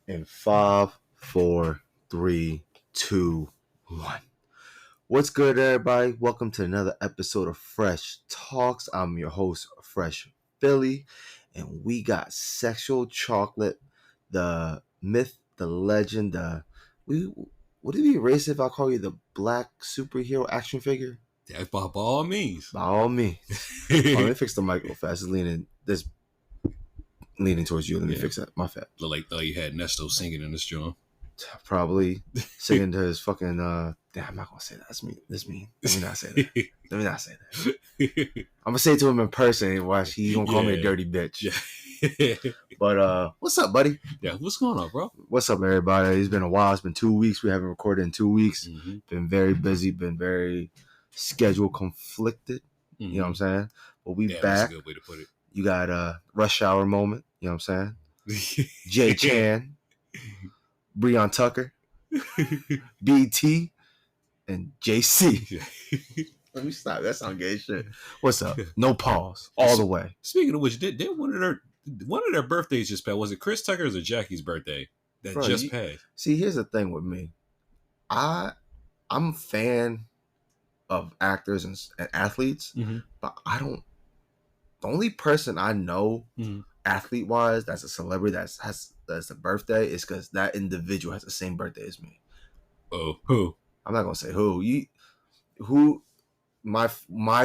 In 5, 4, 3, 2, 1. What's good, everybody? Welcome to another episode of Fresh Talks. I'm your host, Fresh Philly, and we got Sexual Chocolate, the myth, the legend, would it be racist if I call you the black superhero action figure? Yeah, by all means. By all means. Let me fix the mic real fast. It's leaning towards you. Let me fix that. My fat. Like you had Nesto singing in this joint. Probably singing to his fucking damn, I'm not gonna say that. That's mean. Let me not say that. I'm gonna say it to him in person and watch he's gonna call me a dirty bitch. Yeah. But what's up, buddy? Yeah, what's going on, bro? What's up, everybody? It's been a while. It's been 2 weeks. We haven't recorded in 2 weeks. Mm-hmm. Been very busy, been very schedule conflicted. Mm-hmm. You know what I'm saying? But we back. That's a good way to put it. You got a rush hour moment, you know what I'm saying? Jay Chan, Breon Tucker, BT, and JC. Let me stop. That sound gay shit. What's up? No pause. All the way. Speaking of which, did one of their birthdays just passed? Was it Chris Tucker's or Jackie's birthday that just passed? See, here's the thing with me. I'm a fan of actors and athletes, mm-hmm. but I don't. The only person I know, mm-hmm. athlete-wise, that's a celebrity that's a birthday is because that individual has the same birthday as me. Oh, who? I'm not gonna say who. Who? My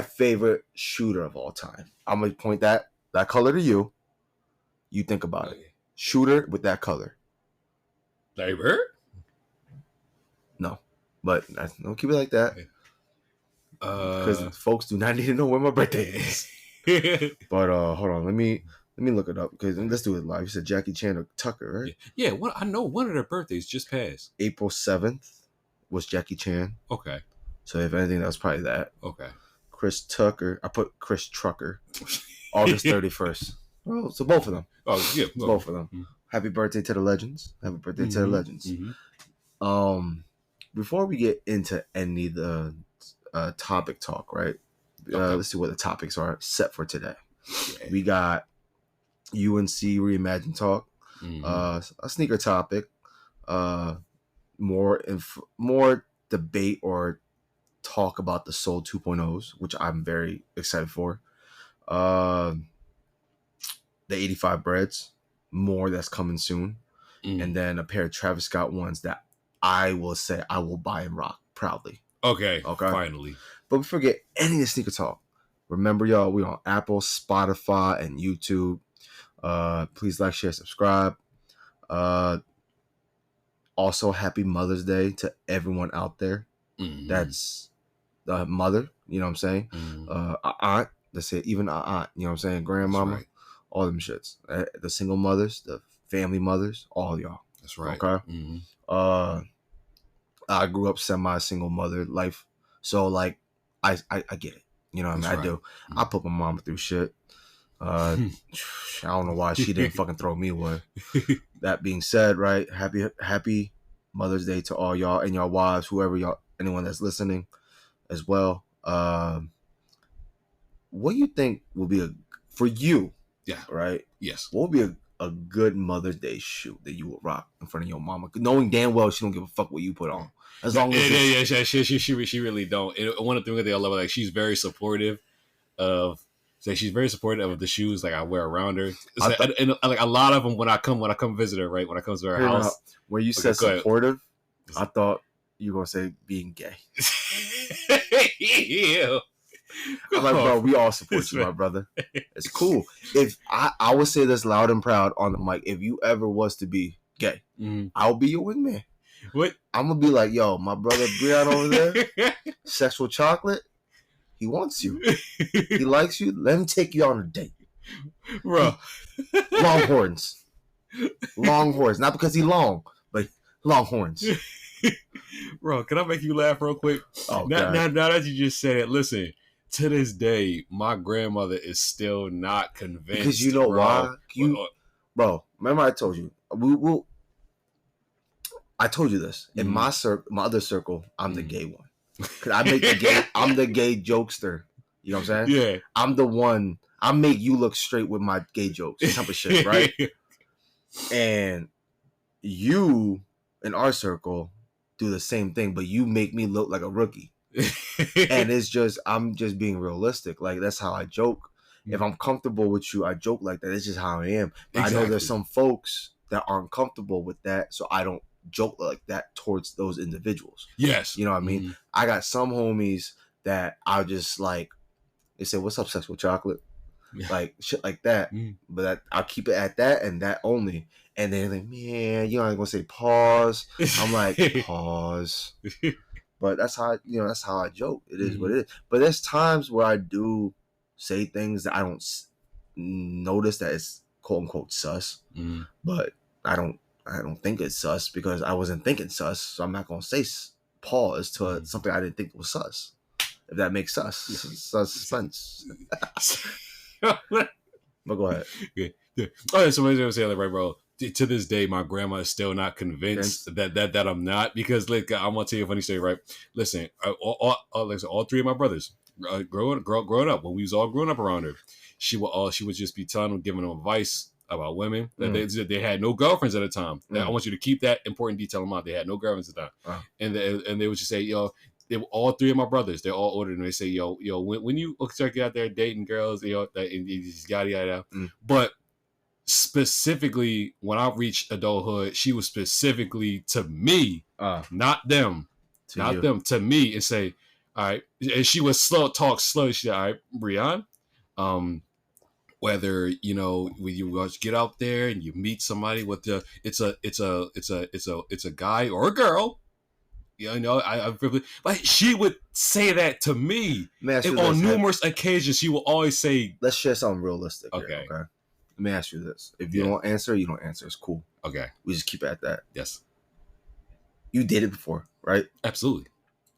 favorite shooter of all time. I'm gonna point that color to you. You think about it. Shooter with that color. Larry Bird? No, but don't keep it like that. Because folks do not need to know where my birthday is. But hold on, let me look it up because let's do it live. You said Jackie Chan or Tucker, right? Yeah. I know one of their birthdays just passed. April 7th was Jackie Chan. Okay. So if anything, that was probably that. Okay. Chris Tucker, I put Chris Trucker, August 31st. Oh, so both of them. Oh yeah, both of them. Mm-hmm. Happy birthday to the legends. Happy birthday to the legends. Mm-hmm. Before we get into any of the topic talk, right? Okay. Let's see what the topics are set for today. Yeah. We got UNC Reimagine Talk, mm-hmm. A sneaker topic, more debate or talk about the Soul 2.0s, which I'm very excited for. The 85 breads, more that's coming soon, and then a pair of Travis Scott ones that I will say I will buy and rock proudly. Okay. Finally. But before we get any of the sneaker talk, remember, y'all, we on Apple, Spotify, and YouTube. Please like, share, subscribe. Also, happy Mother's Day to everyone out there. Mm-hmm. That's the mother, you know what I'm saying? Mm-hmm. Aunt, let's say even aunt, you know what I'm saying? Grandmama, right. All them shits. The single mothers, the family mothers, all y'all. That's right. Okay? Mm-hmm. I grew up semi-single mother life, so like I get it. You know what I mean? Right. I do. Mm-hmm. I put my mama through shit. I don't know why she didn't fucking throw me away. That being said, right? Happy Mother's Day to all y'all and y'all wives, whoever y'all, anyone that's listening as well. What do you think will be for you? Yeah. Right? Yes. What would be a good Mother's Day shoot that you would rock in front of your mama, knowing damn well she don't give a fuck what you put on, as long as she really don't. And one of the things that I love, like she's very supportive of, like she's very supportive of the shoes like I wear around her. And like a lot of them when I come visit her, right? When I come to her house, where you said supportive, I thought you were gonna say being gay. Yeah. I'm like, bro, we all support you, my brother. It's cool. If I would say this loud and proud on the mic, if you ever was to be gay, I'll be your wingman. What? I'm gonna be like, yo, my brother Breon over there, Sexual Chocolate, he wants you. He likes you. Let him take you on a date. Bro. Longhorns. Not because he's long, but Longhorns. Bro, can I make you laugh real quick? Oh, now that you just said it, listen. To this day, my grandmother is still not convinced. Because you know why? Bro, remember I told you. I told you this. In my other circle, I'm the gay one. Because I'm the gay jokester. You know what I'm saying? Yeah. I'm the one. I make you look straight with my gay jokes. Type of shit, right? And you in our circle do the same thing, but you make me look like a rookie. And it's just, I'm just being realistic. Like, that's how I joke. If I'm comfortable with you, I joke like that. It's just how I am. But exactly. I know there's some folks that aren't comfortable with that, so I don't joke like that towards those individuals. Yes. You know what I mean? I got some homies that I just like, they say, "What's up, sexual chocolate?" Like shit like that. But I'll keep it at that and that only. And then like, man, you ain't gonna say pause. I'm like, pause. But that's how that's how I joke. It is what it is. But there's times where I do say things that I don't notice that it's quote unquote sus. But I don't think it's sus because I wasn't thinking sus. So I'm not gonna say pause to something I didn't think was sus. If that makes sus. Suspense. But go ahead. Yeah. All right, so what I was saying, like, right, bro. To this day, my grandma is still not convinced that I'm not, because like I'm gonna tell you a funny story, right? Listen, all three of my brothers growing up, when we was all growing up around her, she would just be telling them, giving them advice about women. That they had no girlfriends at the time. I want you to keep that important detail in mind. They had no girlfriends at the time, and they would just say, they were all three of my brothers. They're all older, and they say, when you start out there dating girls, and yada yada. But specifically, when I reached adulthood, she was specifically to me, not them, to me, and say, all right. And she would talk slow. She said, all right, Breon, whether when you get out there and you meet somebody with it's a guy or a girl. I like she would say that to me, and on numerous occasions. She will always say, "Let's share something realistic." Okay. Let me ask you this: if you don't answer, you don't answer. It's cool. Okay. We just keep it at that. Yes. You did it before, right? Absolutely.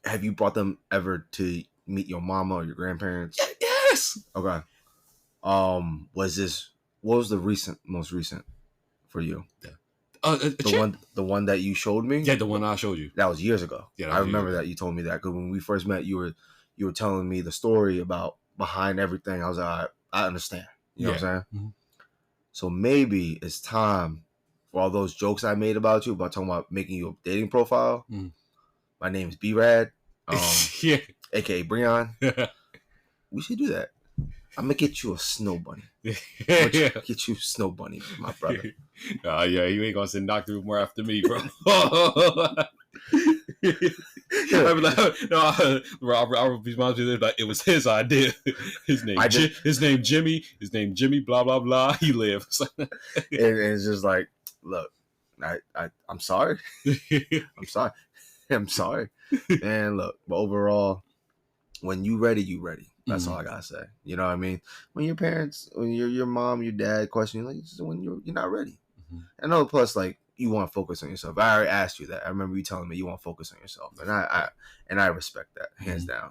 Have you brought them ever to meet your mama or your grandparents? Yes. Okay. What was the most recent for you? The one that you showed me? Yeah, the one I showed you. That was years ago. Yeah, I remember that you told me that, because when we first met, you were telling me the story about behind everything. I was like, I understand. You know what I'm saying? Mm-hmm. So maybe it's time for all those jokes I made about you, about talking about making you a dating profile. My name is B-Rad, aka Breon. We should do that. I'm gonna get you a snow bunny. Get you a snow bunny, my brother. You ain't gonna send Dr. Umar after me, bro. It was his idea. His name Jimmy. Blah blah blah. He lives. And it's just like, look, I'm sorry. I'm sorry. And look, but overall, when you ready, you ready. That's all I gotta say. You know what I mean? When your parents, when your mom, your dad question you, like, when you're not ready. I know. Plus, like, you want to focus on yourself. I already asked you that. I remember you telling me you want to focus on yourself, and I respect that hands down.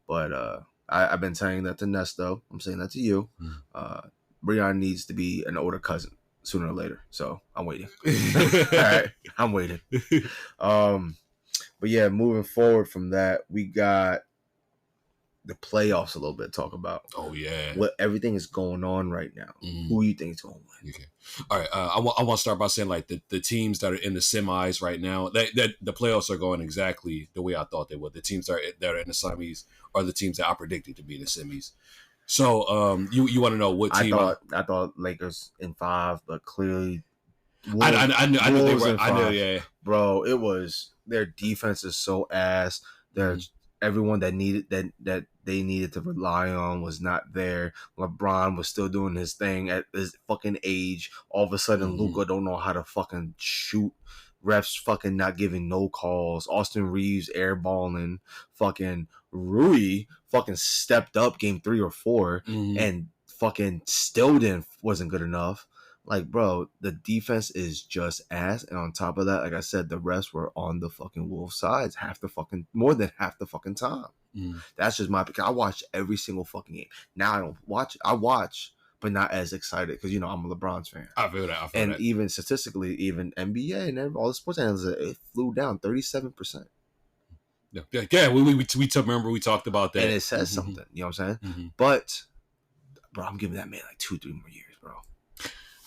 But I've been saying that to Ness, though. I'm saying that to you. Breon needs to be an older cousin sooner or later. So I'm waiting. All right, I'm waiting. But yeah, moving forward from that, we got the playoffs a little bit to talk about. Oh yeah, what everything is going on right now. Who you think is going to win? Okay, all right. I want to start by saying, like, the teams that are in the semis right now, that the playoffs are going exactly the way I thought they would. The teams that are in the semis are the teams that I predicted to be in the semis. So you want to know what team? I thought Lakers in 5, but clearly I knew they were. I knew, yeah, bro. It was, their defense is so ass. There's everyone that they needed to rely on was not there. LeBron was still doing his thing at his fucking age. All of a sudden, Luka don't know how to fucking shoot. Refs fucking not giving no calls. Austin Reeves airballing. Fucking Rui fucking stepped up game 3 or 4 and fucking still wasn't good enough. Like, bro, the defense is just ass. And on top of that, like I said, the refs were on the fucking Wolves sides more than half the fucking time. That's just my, because I watch every single fucking game. Now I don't watch. I watch, but not as excited, because I'm a LeBron's fan. I feel that. And even statistically, even NBA and all the sports analysts, it flew down 37%. Yeah, we remember we talked about that, and it says something. You know what I'm saying? But bro, I'm giving that man like 2-3 more years, bro.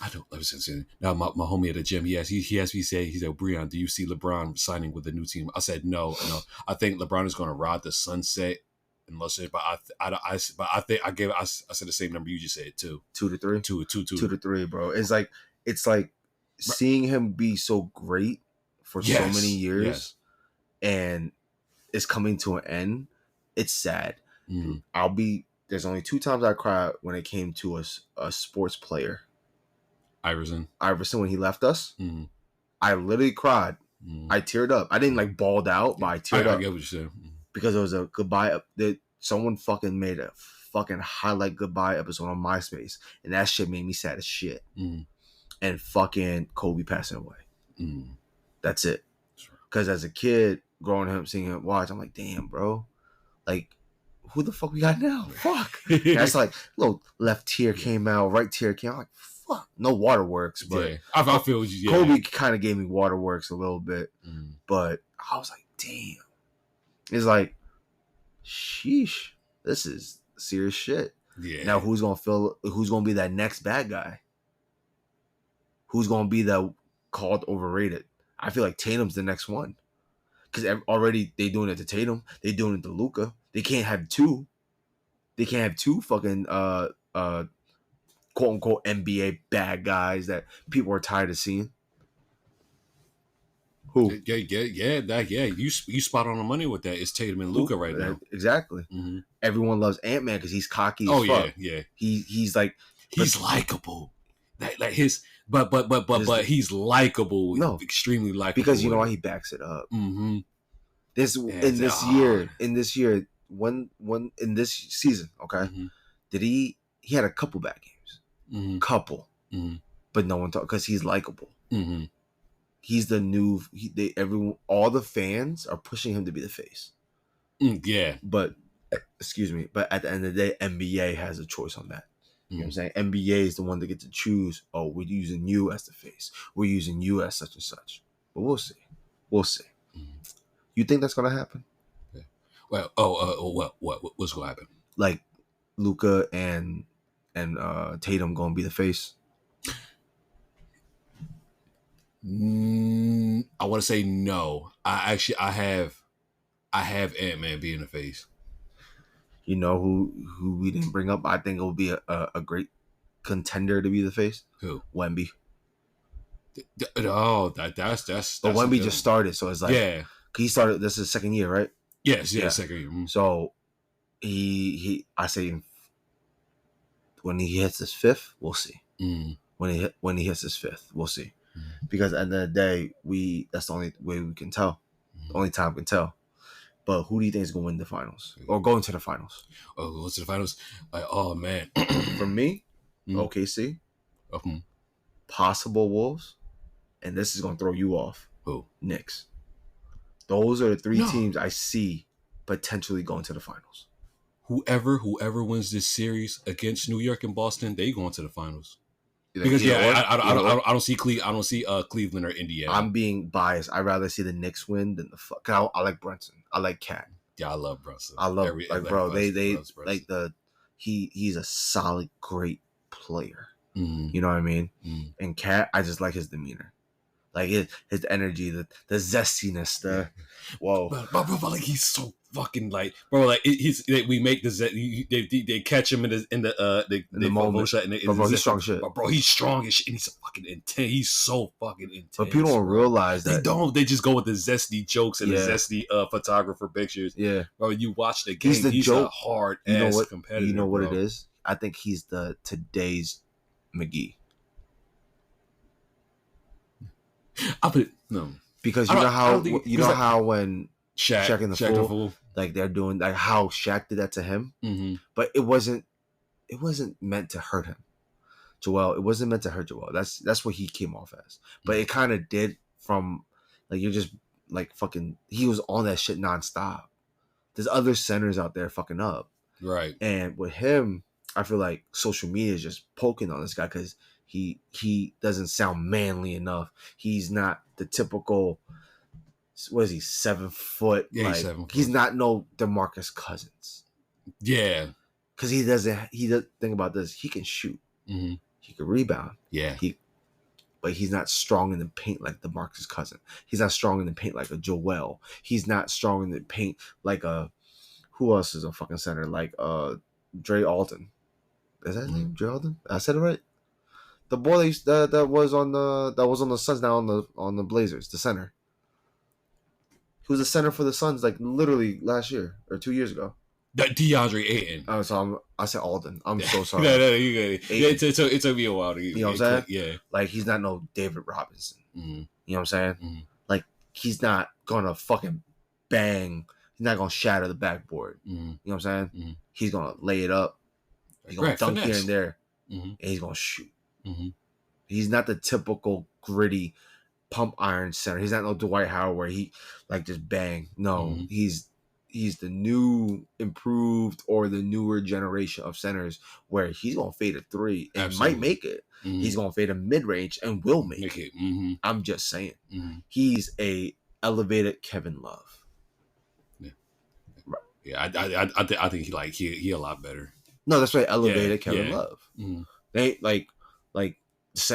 I don't. Listen. Now my homie at the gym, he asked me say, he said, Breon, do you see LeBron signing with the new team? I said no. I think LeBron is going to ride the sunset. Unless it, but I think I said the same number you just said, 2 to 3, 2 to 3, bro. It's like seeing him be so great for so many years, and it's coming to an end. It's sad. There's only 2 times I cried when it came to a sports player. Iverson when he left us. I literally cried. I teared up. I didn't like bawled out, but I teared up. I get what you're saying. Because it was a goodbye. Someone fucking made a fucking highlight goodbye episode on MySpace, and that shit made me sad as shit. And fucking Kobe passing away. That's it. Because as a kid, growing up, seeing him watch, I'm like, damn, bro. Like, who the fuck we got now? Fuck. That's like, little left tear came out, right tear came out. I'm like, fuck. No waterworks, but I feel you. Kobe kind of gave me waterworks a little bit, but I was like, damn. It's like, sheesh, this is serious shit. Yeah. Now who's gonna be that next bad guy? Who's gonna be that called overrated? I feel like Tatum's the next one. Because already they doing it to Tatum, they doing it to Luka. They can't have 2. They can't have 2 fucking quote unquote NBA bad guys that people are tired of seeing. Who? You spot on the money with that. It's Tatum and Luka right now. Exactly. Everyone loves Ant-Man because he's cocky as fuck. Yeah. He's like, he's likable. Like his, but he's likable. No, extremely likable. Because you know why he backs it up. This year, when in this season, okay, did he had a couple bad games, but no one talked because he's likable. He's the new. All the fans are pushing him to be the face. But excuse me. But at the end of the day, NBA has a choice on that. You know what I'm saying? NBA is the one that gets to choose. Oh, we're using you as the face. We're using you as such and such. But we'll see. You think that's gonna happen? Yeah. Well, what's gonna happen? Like Luka and Tatum gonna be the face? I want to say no. I have Ant-Man being the face. You know who we didn't bring up? I think it will be a great contender to be the face. Who? Wemby. That's. But Wemby just started, so it's like he started. This is his second year, right? Yes, second year. So I say when he hits his 5th, we'll see. When he hits his 5th, we'll see. Because at the end of the day, that's the only way we can tell. The only time we can tell. But who do you think is going to win the finals or go into the finals? Go to the finals. Like, oh man, for me, OKC, possible Wolves, and this is going to throw you off. Who? Knicks. Those are the 3 teams I see potentially going to the finals. Whoever wins this series against New York and Boston, they go into the finals. Because I don't see Cleveland or Indiana. I'm being biased. I'd rather see the Knicks win than the fuck. I like Brunson. I like Cat. Yeah, I love Brunson. I love bro. They like he's a solid, great player. You know what I mean? And Cat, I just like his demeanor. Like his energy, the zestiness, whoa. Bro, like he's so fucking like, bro, like we make they catch him in the moment. Shot bro, he's strong shit. Bro, he's strong as shit. And he's fucking intense. He's so fucking intense. But people don't realize that. They don't. They just go with the zesty jokes and the zesty photographer pictures. Yeah, bro. You watch the game. He's a hard ass competitor. You know what it is? I think he's the today's McGee. No, because you know how when Shaq and the Fool, like they're doing like how Shaq did that to him, but it wasn't meant to hurt him. Joel, it wasn't meant to hurt Joel. That's what he came off as, but it kind of did from like you're just like fucking. He was on that shit nonstop. There's other centers out there fucking up, right? And with him, I feel like social media is just poking on this guy because he doesn't sound manly enough. He's not the typical. What is he? 7 foot. Yeah, like, 7 foot. He's not no DeMarcus Cousins. Yeah, because he doesn't. Think about this. He can shoot. He could rebound. Yeah. But he's not strong in the paint like DeMarcus Cousins. He's not strong in the paint like a Joel. He's not strong in the paint like a who else is a fucking center like Dre Alton. Is that his name? Dre Alton? I said it right. The boy that was on the Suns now on the Blazers, the center. He was a center for the Suns like literally last year or 2 years ago. DeAndre Ayton. Oh, so I said Alden. I'm so sorry. No, you good. Yeah, it took me a while to you know what I'm saying? Yeah. Like he's not no David Robinson. Mm-hmm. You know what I'm saying? Mm-hmm. Like he's not gonna fucking bang. He's not gonna shatter the backboard. Mm-hmm. You know what I'm saying? Mm-hmm. He's gonna lay it up. He's gonna dunk finesse. here and there, and he's gonna shoot. Mm-hmm. He's not the typical gritty pump iron center. He's not no Dwight Howard where he like just bang. No, he's the new improved or the newer generation of centers where he's gonna fade a three and Absolutely. might make it. Mm-hmm. He's gonna fade a mid range and will make it. Mm-hmm. I'm just saying. Mm-hmm. He's a elevated Kevin Love. Yeah, right. Yeah. I think he a lot better. No, that's right. Elevated Kevin Love. Mm-hmm. They like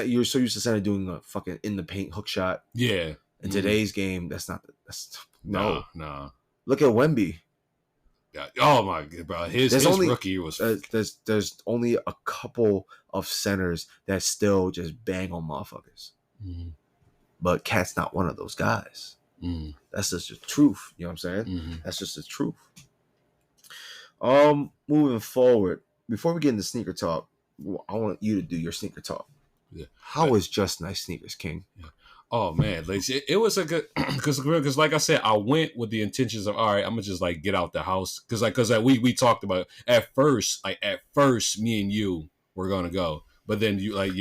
you're so used to center doing a fucking in the paint hook shot. Yeah. In today's game, that's no. Look at Wemby. Yeah. Oh my god, bro! His rookie year was. There's only a couple of centers that still just bang on motherfuckers, but Cat's not one of those guys. That's just the truth. You know what I'm saying? That's just the truth. Moving forward, before we get into sneaker talk, I want you to do your sneaker talk. Yeah. How was Just Nice Sneakers, King? Yeah. Oh man, it was a good because like I said, I went with the intentions of all right, I'm gonna just like get out the house because we talked about it. At first me and you were gonna go, but then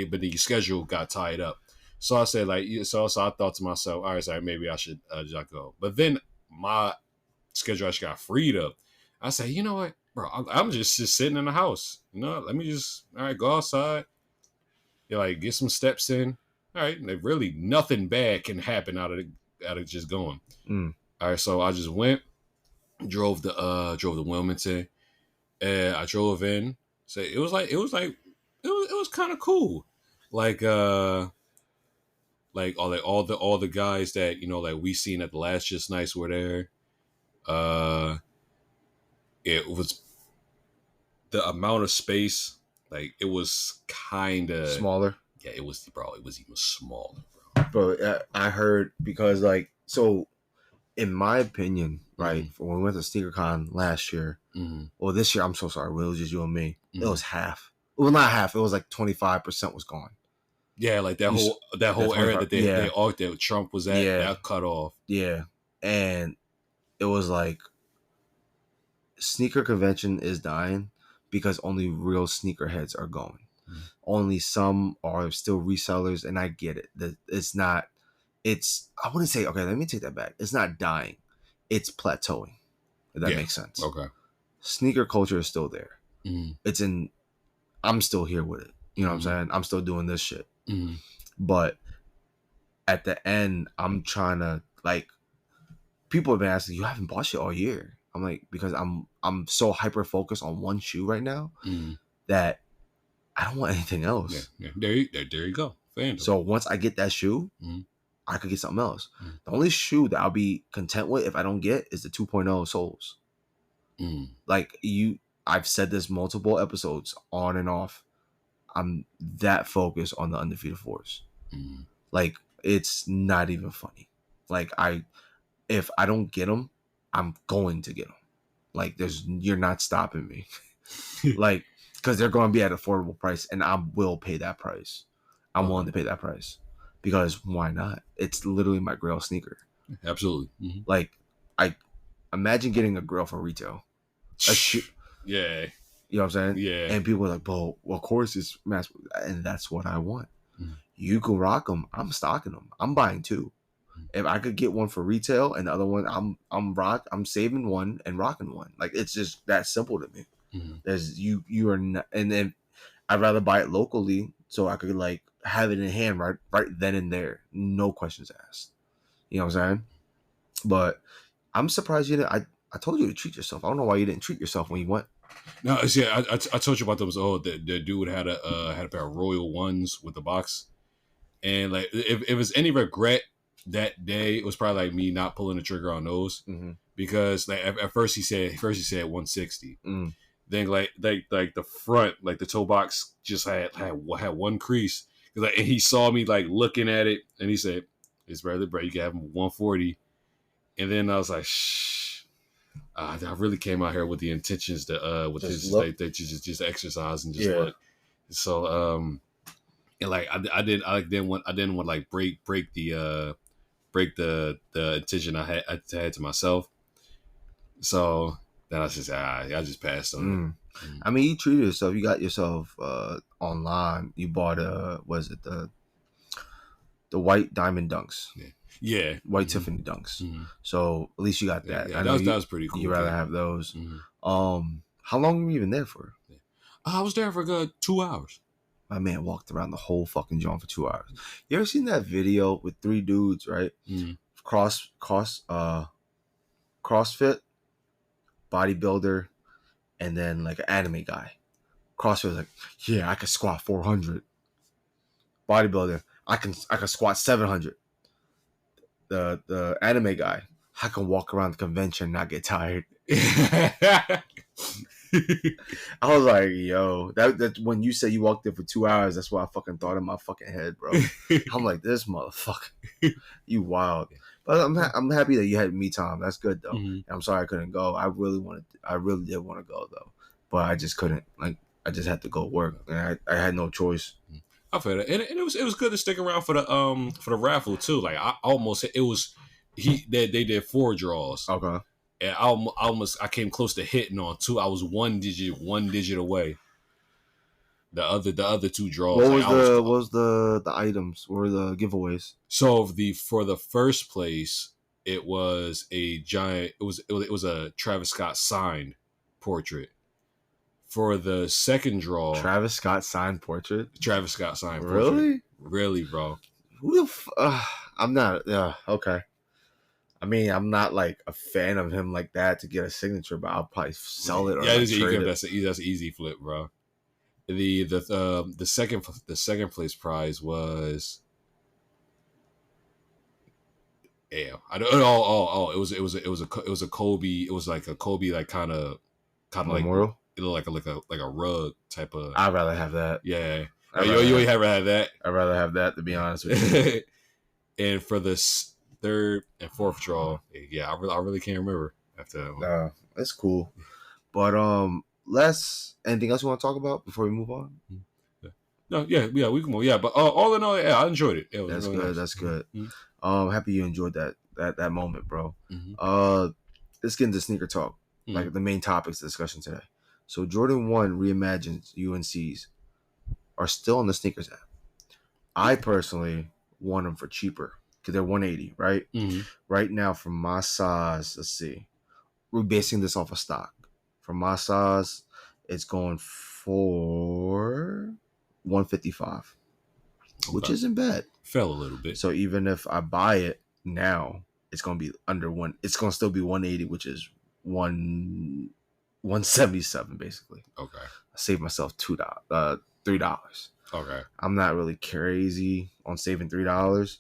but the schedule got tied up. So I said so I thought to myself, all right, so maybe I should just go. But then my schedule actually got freed up. I said, you know what, bro, I'm just sitting in the house. You know, let me just go outside. Get some steps in. All right, really nothing bad can happen out of just going. All right, so I just went, drove the Wilmington, and I drove in. So it was kind of cool, all the guys that we seen at the last Just Nice were there. It was the amount of space, it was kind of smaller. Yeah, it was even smaller, bro. I heard because so, in my opinion, right, when we went to SneakerCon last year, well, this year I'm so sorry, it was just you and me. It was half. Well, not half. It was 25% was gone. Yeah, that whole area that they all that Trump was at, that cut off. Yeah, and it was sneaker convention is dying because only real sneakerheads are going. Only some are still resellers, and I get it. I wouldn't say, okay, let me take that back. It's not dying. It's plateauing. If that makes sense. Okay. Sneaker culture is still there. I'm still here with it. You know what I'm saying? I'm still doing this shit. But at the end, I'm trying to, people have been asking, you haven't bought shit all year. I'm like, because I'm so hyper focused on one shoe right now that I don't want anything else. Yeah. There you go. Fandom. So once I get that shoe, I could get something else. The only shoe that I'll be content with if I don't get is the 2.0 soles. I've said this multiple episodes on and off. I'm that focused on the undefeated force. It's not even funny. If I don't get them, I'm going to get them. You're not stopping me. Because they're going to be at an affordable price, and I will pay that price. I'm willing to pay that price because why not? It's literally my Grail sneaker. Absolutely. I imagine getting a Grail from retail. Yeah. You know what I'm saying? Yeah. And people are like, well, of course it's mass, and that's what I want. You can rock them. I'm stocking them. I'm buying two. If I could get one for retail and the other one, I'm saving one and rocking one. It's just that simple to me. There's you are not, and then I'd rather buy it locally so I could have it in hand right then and there, no questions asked. You know what I'm saying? But I'm surprised you didn't. I told you to treat yourself. I don't know why you didn't treat yourself when you went. No, see, I told you about those. Oh, the dude had a pair of Royal Ones with the box, and like if it was any regret that day, it was probably like me not pulling the trigger on those because like at first he said 160. Then like the front, like the toe box just had one crease. Like, and he saw me like looking at it, and he said, "It's brother, bro, you can have him 140." And then I was like, "Shh." I really came out here with the intentions to with just this just exercise and just look. So and like I didn't want like break the intention I had to myself. So then I just passed on it. I mean, you treated yourself. You got yourself online. You bought the white diamond dunks. Yeah. White Tiffany dunks. So at least you got that. Yeah, that was pretty cool. You'd rather have those. How long were you even there for? I was there for a good 2 hours. My man walked around the whole fucking joint for 2 hours. You ever seen that video with 3 dudes, right? CrossFit, bodybuilder, and then like an anime guy. CrossFit was like, yeah, I can squat 400. Bodybuilder, I can squat 700. The anime guy, I can walk around the convention and not get tired. I was like, yo, that when you said you walked there for 2 hours, that's what I fucking thought in my fucking head, bro. I'm like, this motherfucker, you wild. But I'm happy that you had me time. That's good though. And I'm sorry I couldn't go. I really did want to go though, but I just couldn't. Like, I just had to go work, and I had no choice. I feel it, and it was good to stick around for the raffle too. Like they did 4 draws. Okay. And I came close to hitting on 2. I was one digit away. The other 2 draws. What was the items? What were the giveaways? So for the first place, it was a giant. It was a Travis Scott signed portrait. For the second draw, Travis Scott signed portrait. Really? Really, bro. Who the I'm not. Okay. I mean, I'm not like a fan of him like that to get a signature, but I'll probably sell it. Or that's an easy flip, bro. The second place prize was. Yeah, I don't. Oh! It was a Kobe. It was like a Kobe, like kind of memorial. Like a rug type of. I'd rather have that. Yeah, you ain't ever had that. I'd rather have that, to be honest with you. And for this third and fourth draw, yeah, I really can't remember after. That's cool. But anything else you want to talk about before we move on? No, yeah, we can move. Yeah, but all in all, yeah, I enjoyed it. That's really good. Nice. That's good. Happy you enjoyed that moment, bro. Let's get into sneaker talk, like the main topics of discussion today. So Jordan 1 reimagined UNCs are still on the sneakers app. I personally want them for cheaper because they're $180, right? Right now, from my size, let's see, we're basing this off of stock. From my size, it's going for $155, which isn't bad. Fell a little bit. So even if I buy it now, it's gonna be under one. It's gonna still be $180, which is $177 basically. Okay. I saved myself $3. Okay. I'm not really crazy on saving $3,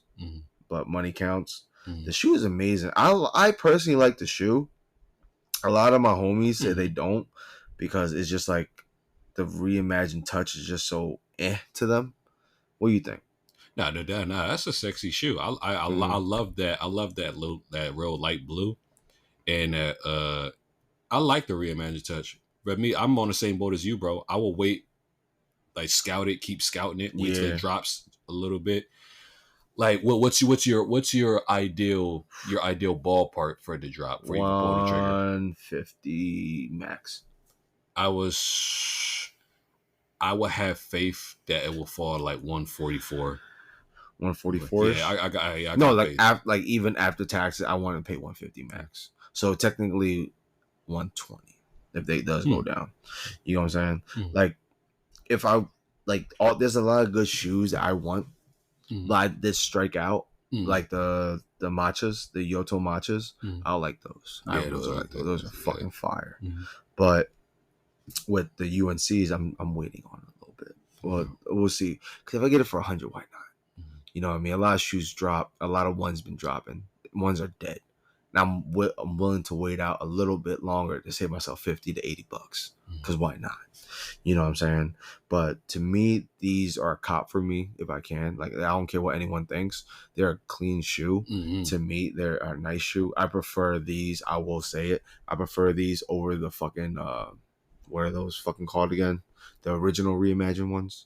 but money counts. The shoe is amazing. I personally like the shoe. A lot of my homies say they don't because it's just like the reimagined touch is just so to them. What do you think? No, that's a sexy shoe. I love that. I love that real light blue, and I like the reimagined touch. But I'm on the same boat as you, bro. I will wait, like scout it, keep scouting it, wait till it drops a little bit. Like, what's your ideal ballpark for it to drop for you to pull the trigger? 150 max. I would have faith that it will fall like 144. 144. Yeah, I got no, like even after taxes, I want to pay 150 max. So technically, 120 if they does go down. You know what I'm saying? Like, if I there's a lot of good shoes that I want. Like this strike out, like the matchas, the Yoto matchas. I like those. Yeah, I really like those. Those are fucking fire. But with the UNCs, I'm waiting on it a little bit. Well, we'll see. Because if I get it for 100, why not? You know what I mean? A lot of shoes drop. A lot of ones been dropping. Ones are dead. And I'm willing to wait out a little bit longer to save myself $50 to $80. Because why not? You know what I'm saying? But to me, these are a cop for me if I can. Like, I don't care what anyone thinks. They're a clean shoe. To me, they're a nice shoe. I prefer these. I will say it. I prefer these over the fucking, what are those fucking called again? The original reimagined ones?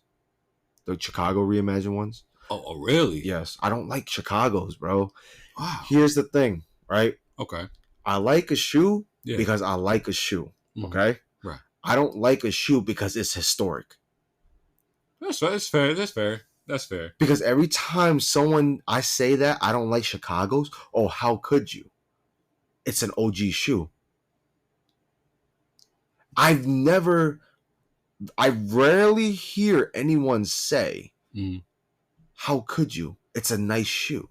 The Chicago reimagined ones? Oh, really? Yes. I don't like Chicago's, bro. Wow. Here's the thing, right? Okay. I like a shoe because I like a shoe. Okay? Right. I don't like a shoe because it's historic. That's fair. That's fair. That's fair. Because every time I say that I don't like Chicago's, oh, how could you? It's an OG shoe. I rarely hear anyone say, how could you? It's a nice shoe.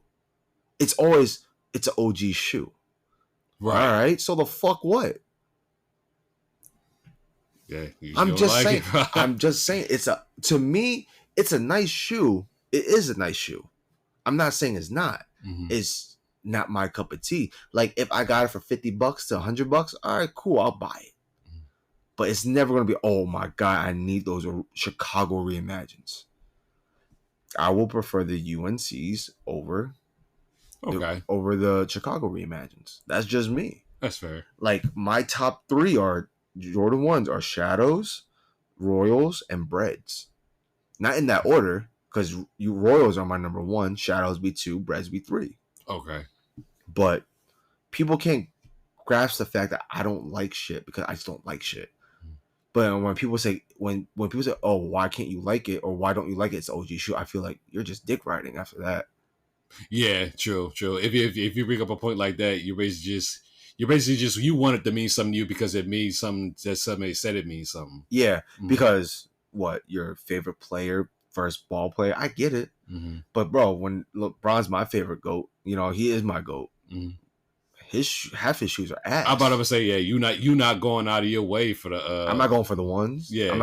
It's always, it's an OG shoe. Right. All right. So the fuck what? Yeah. I'm just saying. To me, it's a nice shoe. It is a nice shoe. I'm not saying it's not. It's not my cup of tea. Like, if I got it for $50 to $100, all right, cool, I'll buy it. But it's never gonna be, oh my god, I need those Chicago reimagines. I will prefer the UNCs over the Chicago reimagines. That's just me. That's fair. Like, my top 3 are Jordan 1s are Shadows, Royals, and Breads. Not in that order, because Royals are my number 1, Shadows be 2, Breads be 3. Okay. But people can't grasp the fact that I don't like shit because I just don't like shit. But when people say, oh, why can't you like it, or why don't you like it? It's OG shoe. I feel like you're just dick riding after that. Yeah, true. If you bring up a point like that, you basically just you want it to mean something to you because it means something that somebody said it means something. Yeah, because what, your favorite player, first ball player, I get it. But bro, when LeBron's my favorite GOAT, you know, he is my GOAT. Half his shoes are ass. I'm about to say, yeah, you not going out of your way for the. I'm not going for the 1s. Yeah, I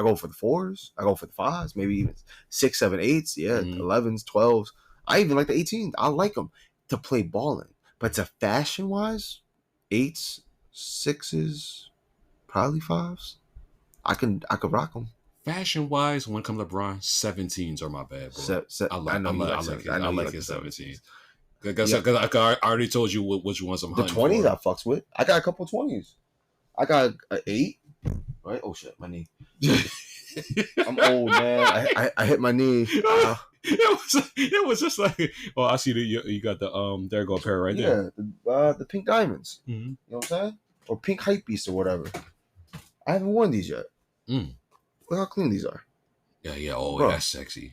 go for the 4s. I go for the 5s. Maybe even 6, 7, 8s. Yeah, 11s, 12s. I even like the 18s. I like them to play balling, but to fashion wise, 8s, 6s, probably 5s. I could rock them. Fashion wise, when it comes to LeBron, 17s are my bad, bro. I like his 17s. Because I already told you which ones I'm hunting. The 20s I fucks with. I got a couple 20s. I got an 8. Right? Oh shit, my knee. I'm old, man. I hit my knee. It was just like, oh, I see that you got the there go a pair right there. Yeah, the pink diamonds. You know what I'm saying? Or pink hype beast or whatever. I haven't worn these yet. Look how clean these are. Yeah. Oh, bro, that's sexy. You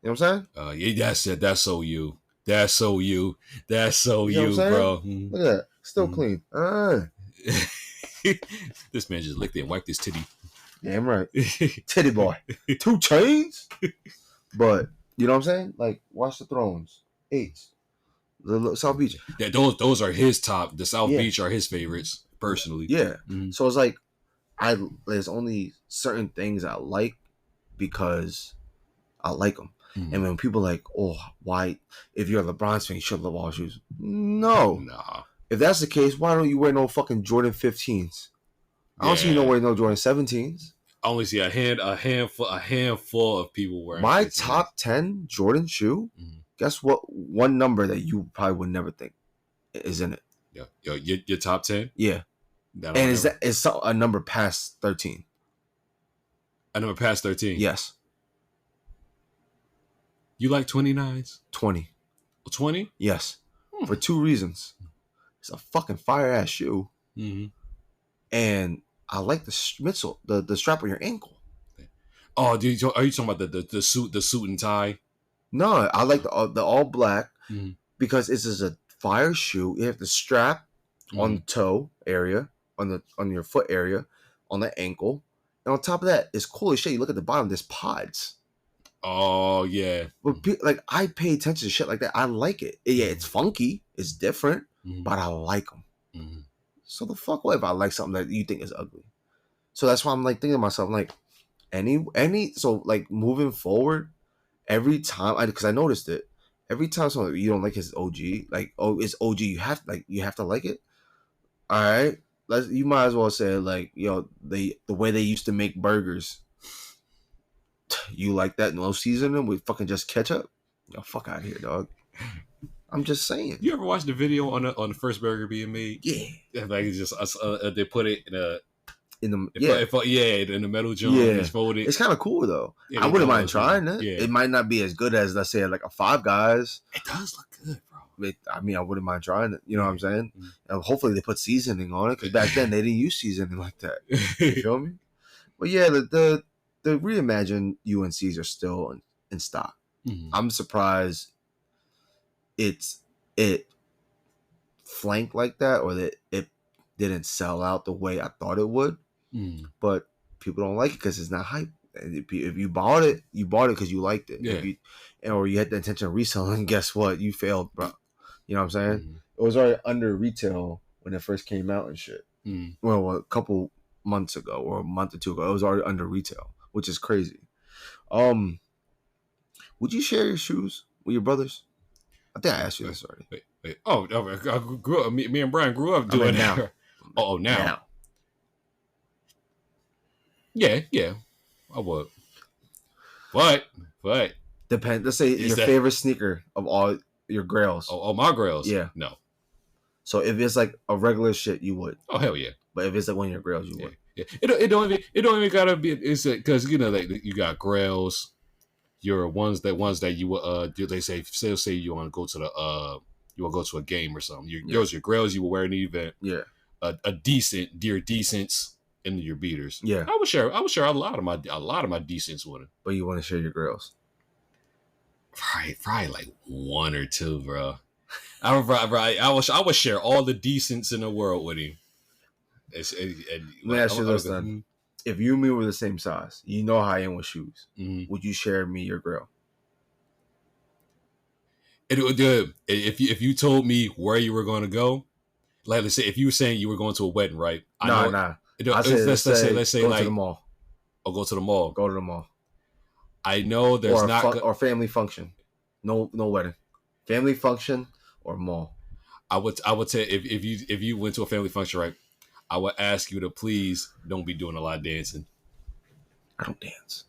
know what I'm saying? Yeah, that's it. That's so you. That's so you. That's so you, bro. Look at that. Still clean. This man just licked it and wiped his titty. Damn right. Titty boy. 2 chains? But, you know what I'm saying? Like, Watch the Thrones. 8s. The South Beach. Yeah, those are his top. The South Beach are his favorites, personally. Yeah. So it's like, there's only certain things I like because I like them. And when people are like, oh, why, if you're a LeBron fan, you should love all shoes. No. Nah. If that's the case, why don't you wear no fucking Jordan 15s? I don't see you wearing no Jordan 17s. I only see a handful of people wearing my 15s. Top 10 Jordan shoe. Guess what? One number that you probably would never think is in it. Yeah, your top 10. Yeah, and is a number past 13? A number past 13. Yes. You like 29s? 20. 20? Yes. For 2 reasons. It's a fucking fire ass shoe. And I like the Schmitzel, the strap on your ankle. Oh, are you talking about the suit and tie? No, I like the all black because this is a fire shoe. You have the strap on the toe area, on your foot area, on the ankle, and on top of that, it's cool as shit. You look at the bottom, there's pods. Oh yeah, but like I pay attention to shit like that. I like it. Yeah, it's funky, it's different, but I like them. So the fuck what if I like something that you think is ugly? So that's why I'm like thinking to myself, like, so like moving forward, every time because I noticed it, every time someone you don't like his OG, like, oh, it's OG, you have to like it. All right, you might as well say like, the way they used to make burgers. You like that no seasoning with fucking just ketchup? Yo, fuck out of here, dog. I'm just saying. You ever watch the video on the first burger being made? Yeah. Like it's just they put it in a in the in the metal jar. Yeah, it's folded. It's kind of cool though. Yeah, I wouldn't mind trying it. Yeah. It might not be as good as, let's say, like a Five Guys. It does look good, bro. I mean, I wouldn't mind trying it. You know what I'm saying? And hopefully they put seasoning on it, because back then they didn't use seasoning like that. You feel me? But yeah, the reimagined UNCs are still in stock. Mm-hmm. I'm surprised it flanked like that, or that it didn't sell out the way I thought it would. But people don't like it because it's not hype. And if you bought it, because you liked it. Yeah. Or you had the intention of reselling, guess what? You failed, bro. You know what I'm saying? Mm-hmm. It was already under retail when it first came out and shit. Mm. Well, a couple months ago or a month or two ago, it was already under retail, which is crazy. Would you share your shoes with your brothers? I think I asked you this already. Wait. Oh, I grew up. Me and Brian grew up doing that. Now. Now. Yeah, I would. But depend. Let's say your favorite sneaker of all your grails. Oh, my grails. Yeah. No. So if it's like a regular shit, you would. Oh, hell yeah. But if it's like one of your grails, you would. Yeah. It don't even gotta be. It's because like you got grails. Your ones that you would they say you want to go to you want to go to a game or something. Those are your grails you will wear in the event. Yeah. A decents into your beaters. Yeah. I would share a lot of my decents with them. But you want to share your grails? Probably like one or two, bro. I would share all the decents in the world with him. Let me ask you this then. If you and me were the same size, you know how I am with shoes. Mm-hmm. Would you share me your grail? It would do. If you told me where you were going to go, like let's say if you were saying you were going to a wedding, right? Nah. Let's say go like to the mall. Or go to the mall. Go to the mall. I know there's or family function. No wedding. Family function or mall. I would say if you went to a family function, right? I would ask you to please don't be doing a lot of dancing. I don't dance.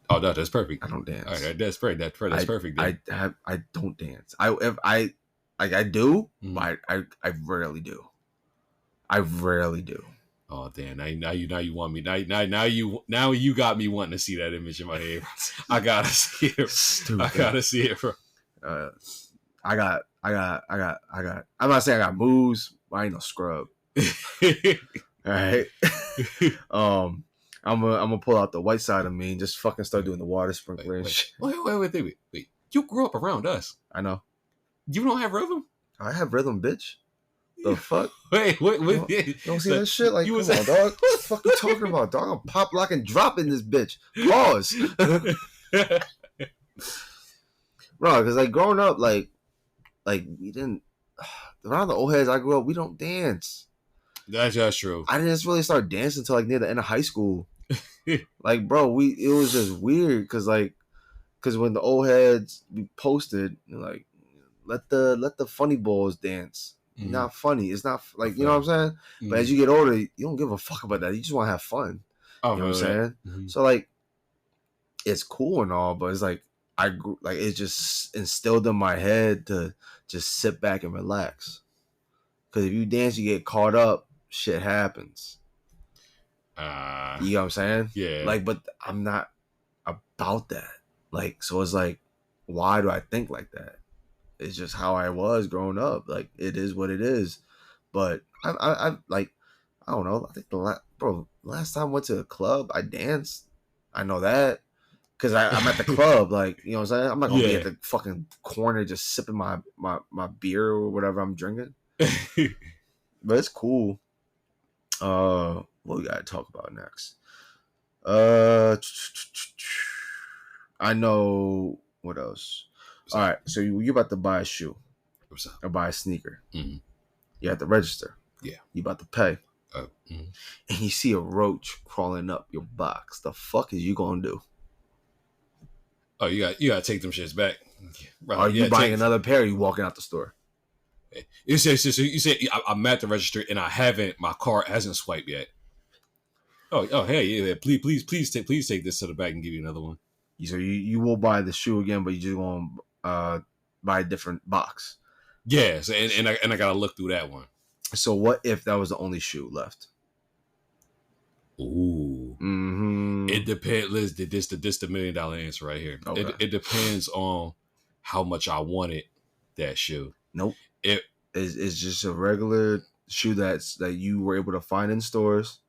Oh no, that's perfect. I don't dance. All right, that's perfect. That's perfect. Then. I don't dance. I do, but I rarely do. I rarely do. Oh damn! Now you want me now you got me wanting to see that image in my head. I gotta see it. Stupid. I gotta see it, bro. I got. I'm not saying I got moves, but I ain't no scrub. All right. I'm gonna pull out the white side of me and just fucking start doing the water sprinkler and shit. Wait. You grew up around us. I know. You don't have rhythm? I have rhythm, bitch. The fuck? Wait. You don't see that shit? Like, come on, dog. What the fuck you talking about, dog? I'm pop, lock, and drop in this bitch. Pause. Bro, because like growing up, like we didn't around the old heads I grew up, we don't dance. That's just true. I didn't really start dancing until like near the end of high school. Like, bro, it was just weird because when the old heads we posted, like, let the funny balls dance. Mm-hmm. Not funny. It's not like, you know what I'm saying? Mm-hmm. But as you get older, you don't give a fuck about that. You just want to have fun. Oh, you know what I'm saying? Mm-hmm. So like, it's cool and all, but it's like it just instilled in my head to just sit back and relax. Because if you dance, you get caught up, shit happens. You know what I'm saying? Yeah. Like, but I'm not about that. Like, so it's like, why do I think like that? It's just how I was growing up. Like, it is what it is. But I like, I don't know. I think last time I went to a club, I danced. I know that. Because I'm at the club, like, you know what I'm saying? I'm not going to be at the fucking corner just sipping my beer or whatever I'm drinking. But it's cool. What we got to talk about next? I know what else. All right, so you're about to buy a shoe or buy a sneaker. Mm-hmm. You have to register. Yeah. You about to pay. and you see a roach crawling up your box. The fuck is you gonna do? Oh, you gotta take them shits back. Right, are you buying another pair? Or are you walking out the store? You say I'm at the register and I haven't. My card hasn't swiped yet. Oh, hey, yeah, please take this to the back and give you another one. So you will buy the shoe again, but you just gonna buy a different box. Yeah, so, and I gotta look through that one. So what if that was the only shoe left? Ooh. Mm-hmm. It depends. Liz, this the $1 million answer right here. Okay. It depends on how much I wanted that shoe. Nope. It's just a regular shoe that you were able to find in stores.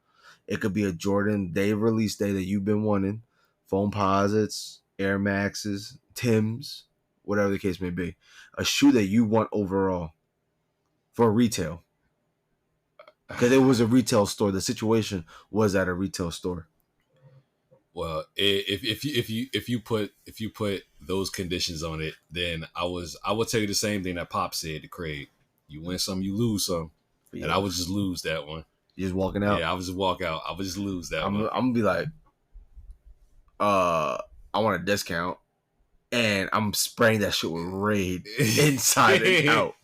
It could be a Jordan day release day that you've been wanting. Foam Posits, Air Maxes, Tims, whatever the case may be. A shoe that you want overall for retail. Because it was a retail store. The situation was at a retail store. Well, if you put those conditions on it, then I would tell you the same thing that Pop said to Craig. You win some, you lose some, yeah. And I would just lose that one. You just walking out? Yeah, I would just walk out. I would just lose that one. I'm gonna be like, I want a discount, and I'm spraying that shit with Raid inside and out.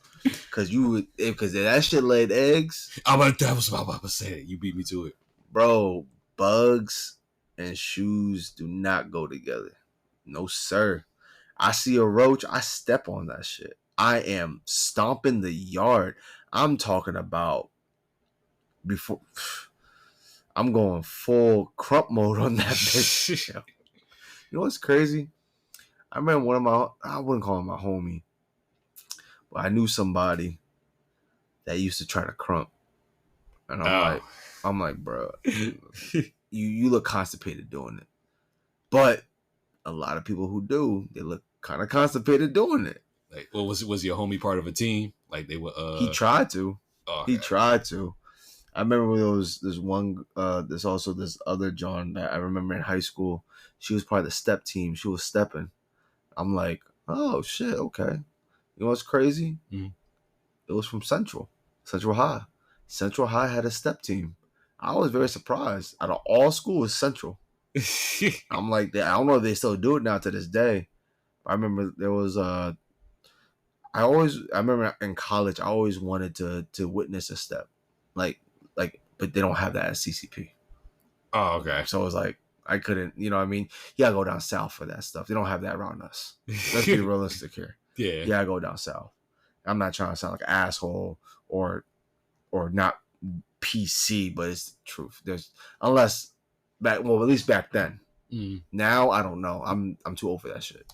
Cause that shit laid eggs. That was what I was about to say. You beat me to it, bro. Bugs and shoes do not go together. No sir. I see a roach, I step on that shit. I am stomping the yard. I'm talking about before. I'm going full crump mode on that bitch. You know what's crazy? I remember I wouldn't call him my homie, but I knew somebody that used to try to crump. And I'm like, bro, you look constipated doing it. But a lot of people who do, they look kind of constipated doing it. Like, well, was your homie part of a team? Like they were. He tried to. Oh, he tried to. I remember there's also this other John that I remember in high school. She was part of the step team. She was stepping. I'm like, oh shit, okay. You know what's crazy? Mm-hmm. It was from Central High. Central High had a step team. I was very surprised. Out of all schools, Central. I'm like, I don't know if they still do it now to this day. I remember there was I remember in college, I always wanted to witness a step, like, but they don't have that at CCP. Oh, okay. So it was like I couldn't, you know what I mean? You gotta go down south for that stuff. They don't have that around us. Let's be realistic here. Yeah. You gotta go down south. I'm not trying to sound like an asshole or not PC, but it's the truth. At least back then. Mm. Now I don't know. I'm too old for that shit.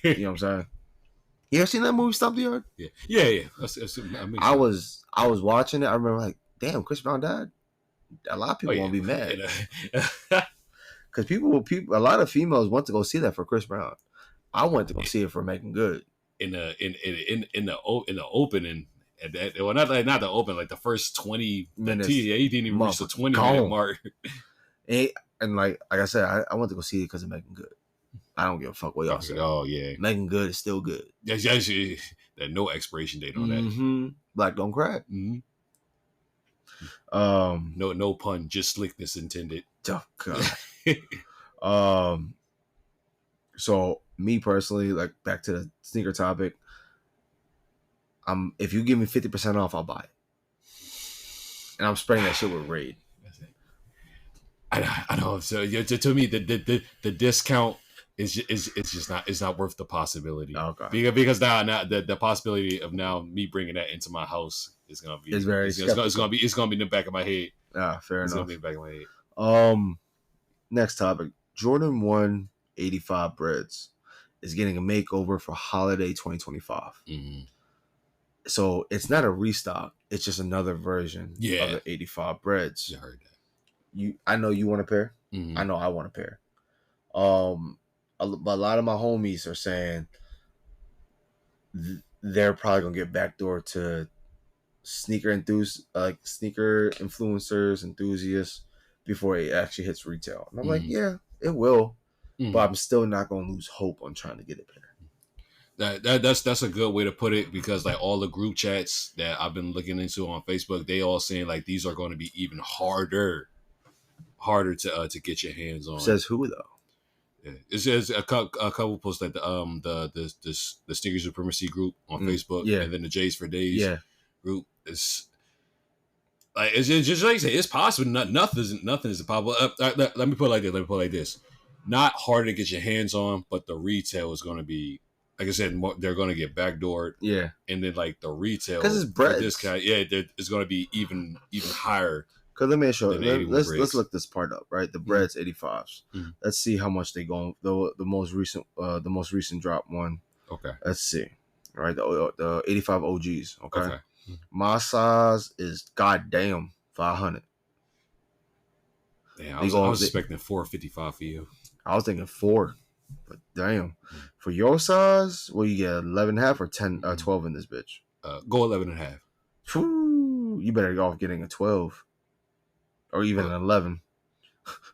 You know what I'm saying? You ever seen that movie Stomp the Yard? Yeah. I was watching it. I remember like, damn, Chris Brown died. A lot of people won't be mad because a lot of females want to go see that for Chris Brown. I went to go see it for Megan Good in the opening. Well, not the open, like the first 20 minutes. He didn't even reach the 20-minute mark. And like I said, I went to go see it because of Megan Good. I don't give a fuck what y'all say. Oh yeah, Megan Good is still good. Yes, there's no expiration date on that. Black don't crack. Mm-hmm. No pun, just slickness intended. Oh God. So me personally, like back to the sneaker topic. If you give me 50% off, I'll buy it. And I'm spraying that shit with Raid. I know. So to me, the discount is just not. It's not worth the possibility. Okay. Because now the possibility of now me bringing that into my house is gonna be. It's gonna be in the back of my head. Fair enough. It's gonna be in the back of my head. Next topic: Jordan 1 85 Breads is getting a makeover for holiday 2025. Mm-hmm. So it's not a restock; it's just another version of the 85 Breads. I heard that. I know you want a pair. Mm-hmm. I know I want a pair. A lot of my homies are saying they're probably gonna get backdoor to sneaker influencers, enthusiasts before it actually hits retail. And I'm like, yeah, it will, but I'm still not gonna lose hope on trying to get a pair. That's a good way to put it, because like all the group chats that I've been looking into on Facebook, they all saying like these are going to be even harder to get your hands on. Says who though? Yeah. It says a couple posts like the Sneaker Supremacy group on Facebook, yeah, and then the J's for Days group. Is like it's just like you say, it's possible. Nothing is impossible. Let me put it like this. Not hard to get your hands on, but the retail is going to be, like I said, they're going to get backdoored. Yeah, and then like the retail because it's bread. This guy, it's going to be even higher. Because let me show you. Let's look this part up. Right, the breads 85s. Mm-hmm. Let's see how much they go. The most recent drop one. Okay. Let's see. All right, the 85 OGs. Okay. Mm-hmm. My size is goddamn 500. Yeah, I was expecting 455 for you. I was thinking 4, but damn, for your size, what you get 11.5 or 10, 12 in this bitch? Go 11.5. Whew, you better go off getting a 12, or even an 11.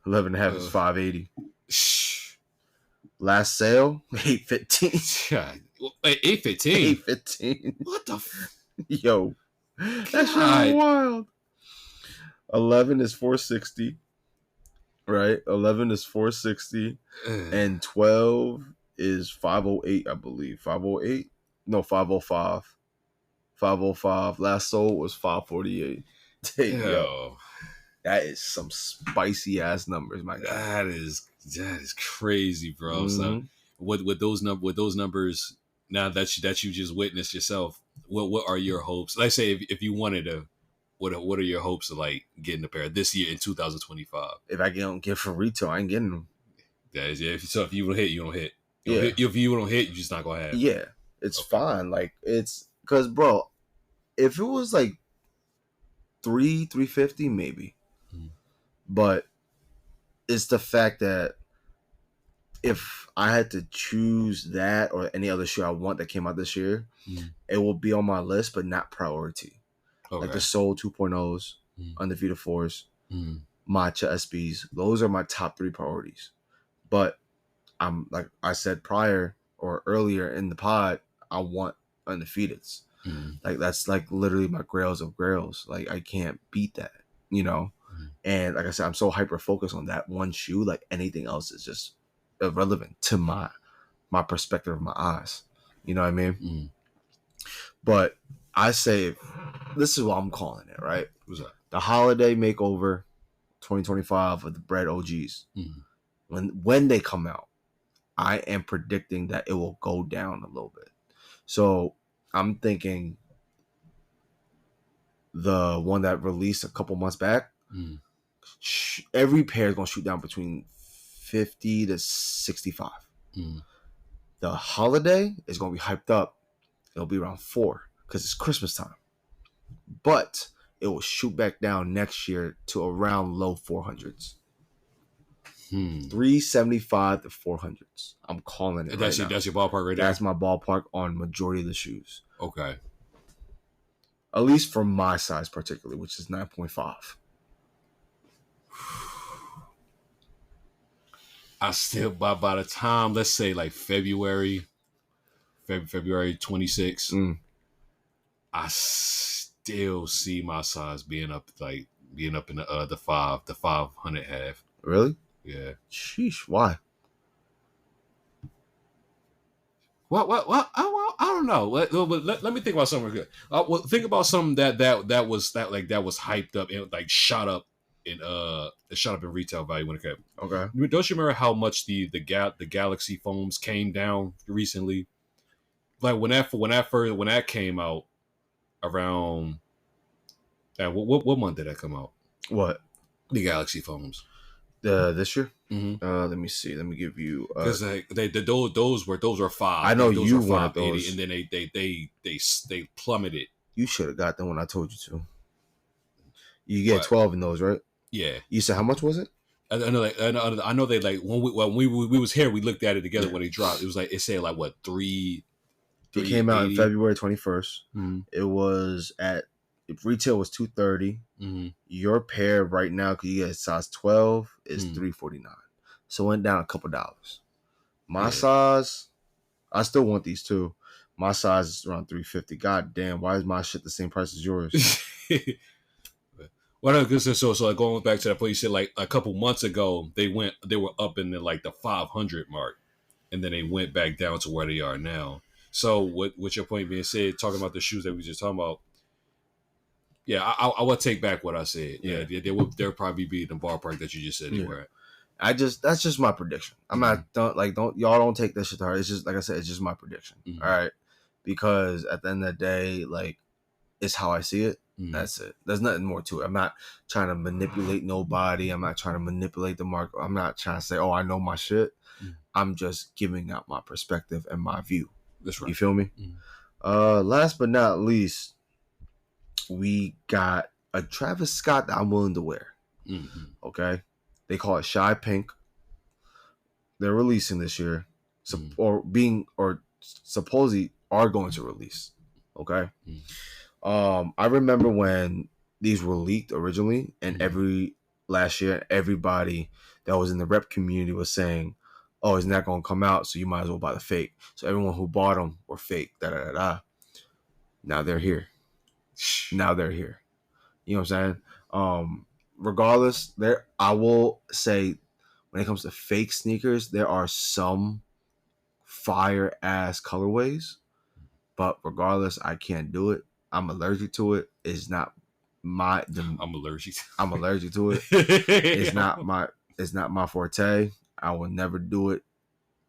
11.5 is 580. Last sale 815. God, 815. 815. What the? Yo, that's wild. 11 is 460. Right, 11 is 460, and 12 is 508, I believe. 508? No, 505. 505. Last sold was 548. Yo, that is some spicy ass numbers, my guy. That is crazy, bro. Mm-hmm. So with those numbers, now that you just witnessed yourself, what are your hopes? Let's say if you wanted to. What are your hopes of like getting a pair this year in 2025? If I don't get for retail, I ain't getting them. So if you don't hit, you don't hit. If you don't hit, you just not gonna have. Yeah, it's fine. Like it's because, bro, if it was like 350, maybe. But it's the fact that if I had to choose that or any other shoe I want that came out this year, it will be on my list, but not priority. Okay. Like the Soul 2.0s, Undefeated 4s, Matcha SBs. Those are my top 3 priorities. But I'm like I said prior or earlier in the pod, I want Undefeateds. Like that's like literally my grails of grails. Like I can't beat that, you know? And like I said, I'm so hyper focused on that one shoe. Like anything else is just irrelevant to my perspective of my eyes. You know what I mean? But I say this is what I'm calling it, right? What's that? The holiday makeover 2025 of the bread OGs. When they come out, I am predicting that it will go down a little bit. So I'm thinking the one that released a couple months back, every pair is going to shoot down between 50 to 65. The holiday is going to be hyped up. It'll be around 4 because it's Christmas time. But it will shoot back down next year to around low 400s. 375 to 400s. I'm calling it. That's your ballpark right there? That's my ballpark on majority of the shoes. Okay. At least for my size particularly, which is 9.5. I still, by the time, let's say like February 26th, I still see my size being up in the 500 half. Really? Yeah. Sheesh. Why? What? I don't know. Let me think about something good. Well, think about something that was hyped up and like shot up in retail value when it came. Okay. Don't you remember how much the Galaxy foams came down recently? Like when that came out around. What month did that come out? What? The Galaxy foams. This year? Let me see. Let me give you because those were 5. I know you wanted those, and then they plummeted. You should have got them when I told you to. You get 12 in those, right? Yeah. You said how much was it? I know they like when we was here, we looked at it together when they dropped. It was like it said like what 3. It came out on February 21st. It was at retail was $230. Your pair right now, because you get size 12, is $349. So it went down a couple dollars. My size, I still want these too. My size is around 350. God damn, why is my shit the same price as yours? Well, so like going back to that point, you said like a couple months ago they were up in like the 500 mark, and then they went back down to where they are now. So with your point being said, talking about the shoes that we just talking about, yeah, I would take back what I said. Yeah, they'll probably be in the ballpark that you just said they were at. That's just my prediction. I'm not don't y'all don't take this shit to heart. It's just like I said, it's just my prediction. Mm-hmm. All right, because at the end of the day, like it's how I see it. Mm-hmm. That's it. There's nothing more to it. I'm not trying to manipulate nobody. I'm not trying to manipulate the market. I'm not trying to say, oh, I know my shit. Mm-hmm. I'm just giving out my perspective and my view. That's right. You feel me? Mm-hmm. Last but not least, we got a Travis Scott that I'm willing to wear. Mm-hmm. Okay. They call it Shy Pink. They're releasing this year, or supposedly are going to release. Okay. I remember when these were leaked originally, and last year, everybody that was in the rep community was saying, "Oh, it's not going to come out, so you might as well buy the fake." So everyone who bought them were fake. Now they're here. Now they're here. You know what I'm saying? Regardless, I will say when it comes to fake sneakers, there are some fire ass colorways, but regardless, I can't do it. I'm allergic to it. It's not I'm allergic. I'm allergic to it. It's not my forte. I will never do it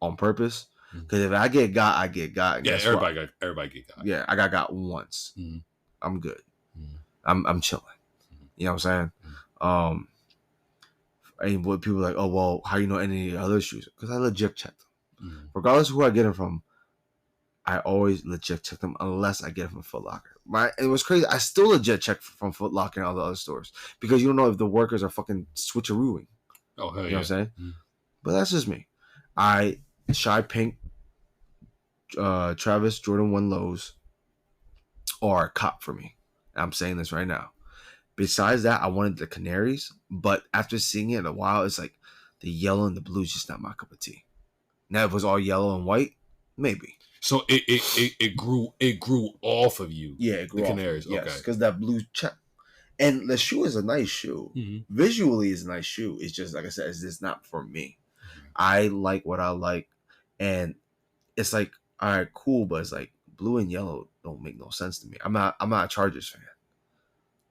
on purpose. Because if I get got, I get got. And yeah, everybody get got. Yeah, I got once. Mm-hmm. I'm good. Mm-hmm. I'm chilling. Mm-hmm. You know what I'm saying? Mm-hmm. And what people are like, oh well, how you know any other shoes? Because I legit check them. Mm-hmm. Regardless of who I get them from, I always legit check them unless I get them from Foot Locker. It was crazy. I still legit check from Foot Locker and all the other stores because you don't know if the workers are fucking switcherooing. Oh hell yeah! You know what I'm saying? Mm-hmm. But that's just me. Shy Pink, Travis Jordan 1 lows are a cop for me. I'm saying this right now. Besides that, I wanted the Canaries, but after seeing it in a while, it's like the yellow and the blue is just not my cup of tea. Now, if it was all yellow and white, maybe. So it grew off of you. Yeah, it grew the off Canaries. Yes, okay, because that blue check. And the shoe is a nice shoe. Mm-hmm. Visually, it's a nice shoe. It's just like I said, it's just not for me. Mm-hmm. I like what I like, and it's like, all right, cool, but it's like blue and yellow don't make no sense to me. I'm not a Chargers fan.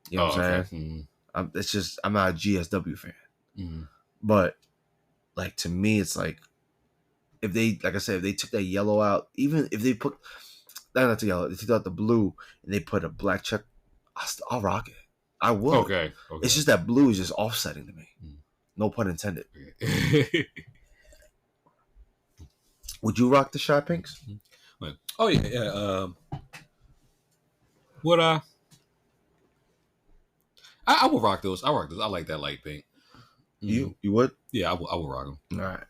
You know what I'm saying? Mm-hmm. I'm not a GSW fan. Mm-hmm. But like to me, it's like if they took that yellow out, even if they put not the yellow, they took out the blue and they put a black check, I'll rock it. I would. Okay. It's just that blue is just offsetting to me. Mm. No pun intended. Would you rock the Shy Pinks? Oh yeah. Would I will rock those. I like that light pink. Mm-hmm. You would? Yeah, I will rock them. All right.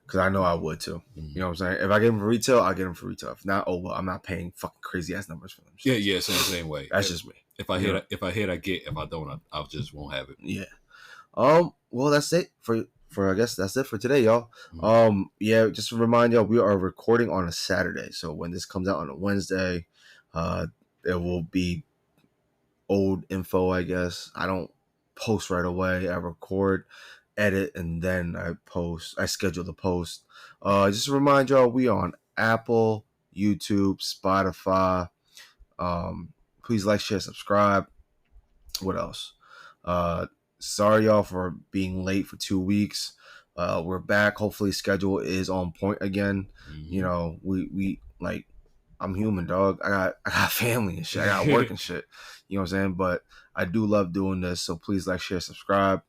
Because I know I would too. Mm-hmm. You know what I'm saying? If I get them for retail, I'll get them for retail. If not, oh well, I'm not paying fucking crazy ass numbers for them. Yeah, same way. That's just me. If I hit, I get. If I don't, I just won't have it. Yeah. Well, that's it for I guess that's it for today, y'all. Mm-hmm. Yeah, just to remind y'all, we are recording on a Saturday. So when this comes out on a Wednesday, it will be old info, I guess. I don't post right away. I record, edit, and then I post. I schedule the post. Just to remind y'all, we are on Apple, YouTube, Spotify. Please like, share, subscribe. What else? Sorry y'all for being late for 2 weeks. We're back. Hopefully schedule is on point again. Mm-hmm. You know, we like, I'm human, dog. I got family and shit. I got work and shit. You know what I'm saying? But I do love doing this. So please like, share, subscribe.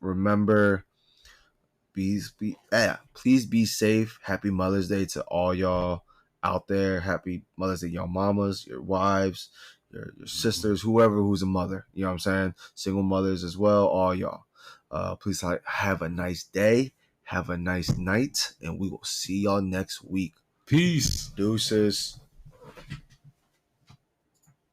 Remember, please be safe. Happy Mother's Day to all y'all out there. Happy Mother's Day, y'all mamas, your wives, your sisters, whoever who's a mother. You know what I'm saying? Single mothers as well, all y'all. Please have a nice day. Have a nice night. And we will see y'all next week. Peace. Deuces.